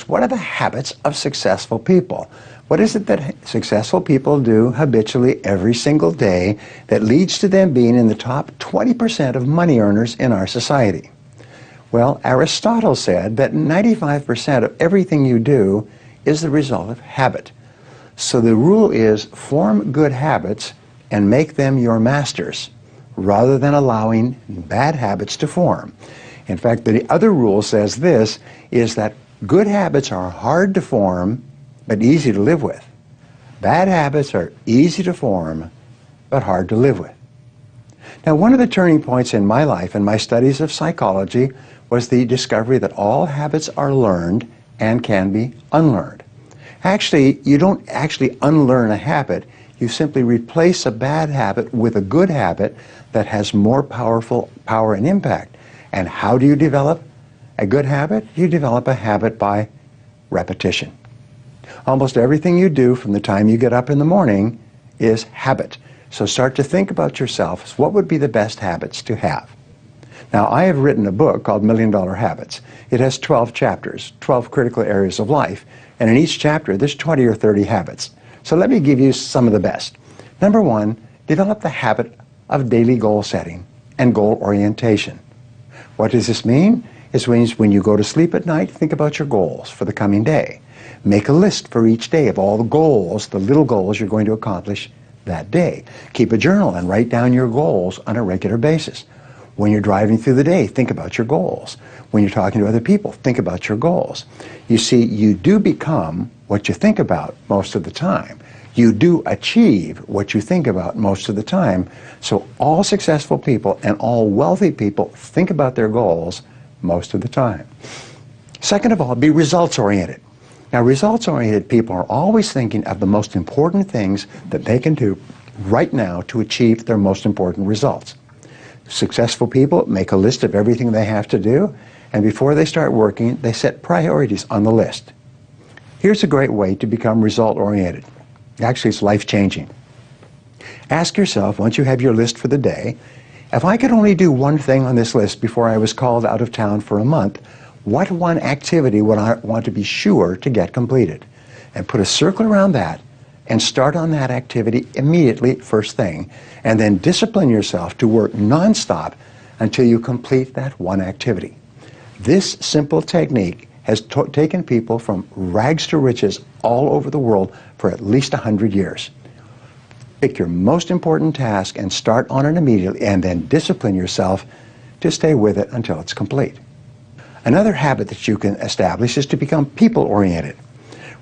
what are the habits of successful people? What is it that successful people do habitually every single day that leads to them being in the top 20% of money earners in our society? Well, Aristotle said that 95% of everything you do is the result of habit. So the rule is form good habits and make them your masters, rather than allowing bad habits to form. In fact, the other rule says this, is that good habits are hard to form, but easy to live with. Bad habits are easy to form, but hard to live with. Now, one of the turning points in my life and my studies of psychology was the discovery that all habits are learned and can be unlearned. Actually, you don't actually unlearn a habit. You simply replace a bad habit with a good habit that has more power and impact. And how do you develop a good habit? You develop a habit by repetition. Almost everything you do from the time you get up in the morning is habit. So start to think about yourself as what would be the best habits to have. Now, I have written a book called $1 Million Habits. It has 12 chapters, 12 critical areas of life, and in each chapter there's 20 or 30 habits. So let me give you some of the best. Number one, develop the habit of daily goal setting and goal orientation. What does this mean? It means when you go to sleep at night, think about your goals for the coming day. Make a list for each day of all the goals, the little goals you're going to accomplish that day. Keep a journal and write down your goals on a regular basis. When you're driving through the day, think about your goals. When you're talking to other people, think about your goals. You see, you do become what you think about most of the time. You do achieve what you think about most of the time. So all successful people and all wealthy people think about their goals most of the time. Second of all, be results-oriented. Now, results-oriented people are always thinking of the most important things that they can do right now to achieve their most important results. Successful people make a list of everything they have to do, and before they start working, they set priorities on the list. Here's a great way to become result-oriented. Actually, it's life-changing. Ask yourself, once you have your list for the day, if I could only do one thing on this list before I was called out of town for a month, what one activity would I want to be sure to get completed? And put a circle around that and start on that activity immediately, first thing, and then discipline yourself to work nonstop until you complete that one activity. This simple technique has taken people from rags to riches all over the world for at least 100 years. Pick your most important task and start on it immediately, and then discipline yourself to stay with it until it's complete. Another habit that you can establish is to become people-oriented.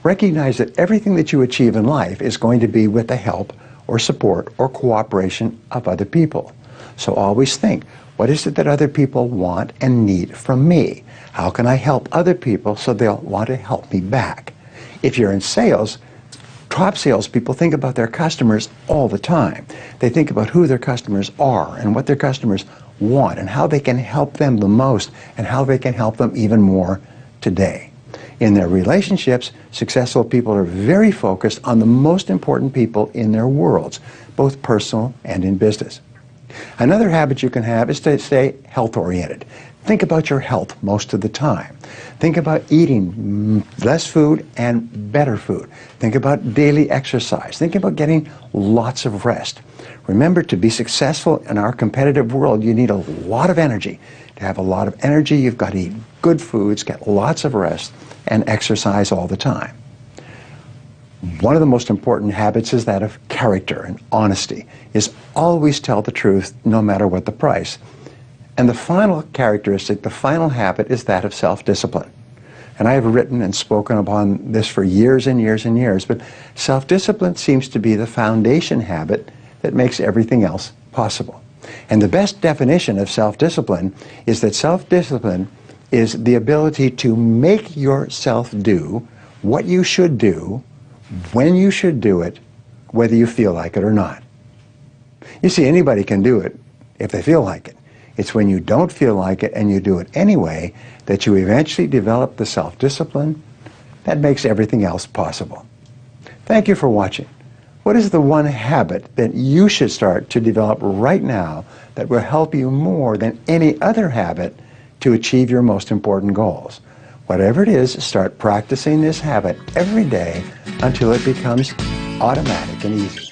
Recognize that everything that you achieve in life is going to be with the help or support or cooperation of other people. So always think, what is it that other people want and need from me? How can I help other people so they'll want to help me back? If you're in sales, top salespeople think about their customers all the time. They think about who their customers are and what their customers want and how they can help them the most and how they can help them even more today. In their relationships, successful people are very focused on the most important people in their worlds, both personal and in business. Another habit you can have is to stay health-oriented. Think about your health most of the time. Think about eating less food and better food. Think about daily exercise. Think about getting lots of rest. Remember, to be successful in our competitive world, you need a lot of energy. To have a lot of energy, you've got to eat good foods, get lots of rest, and exercise all the time. One of the most important habits is that of character and honesty, is always tell the truth no matter what the price. And the final characteristic, the final habit, is that of self-discipline. And I have written and spoken upon this for years and years and years, but self-discipline seems to be the foundation habit that makes everything else possible. And the best definition of self-discipline is that self-discipline is the ability to make yourself do what you should do, when you should do it, whether you feel like it or not. You see, anybody can do it if they feel like it. It's when you don't feel like it and you do it anyway that you eventually develop the self-discipline that makes everything else possible. Thank you for watching. What is the one habit that you should start to develop right now that will help you more than any other habit to achieve your most important goals? Whatever it is, start practicing this habit every day until it becomes automatic and easy.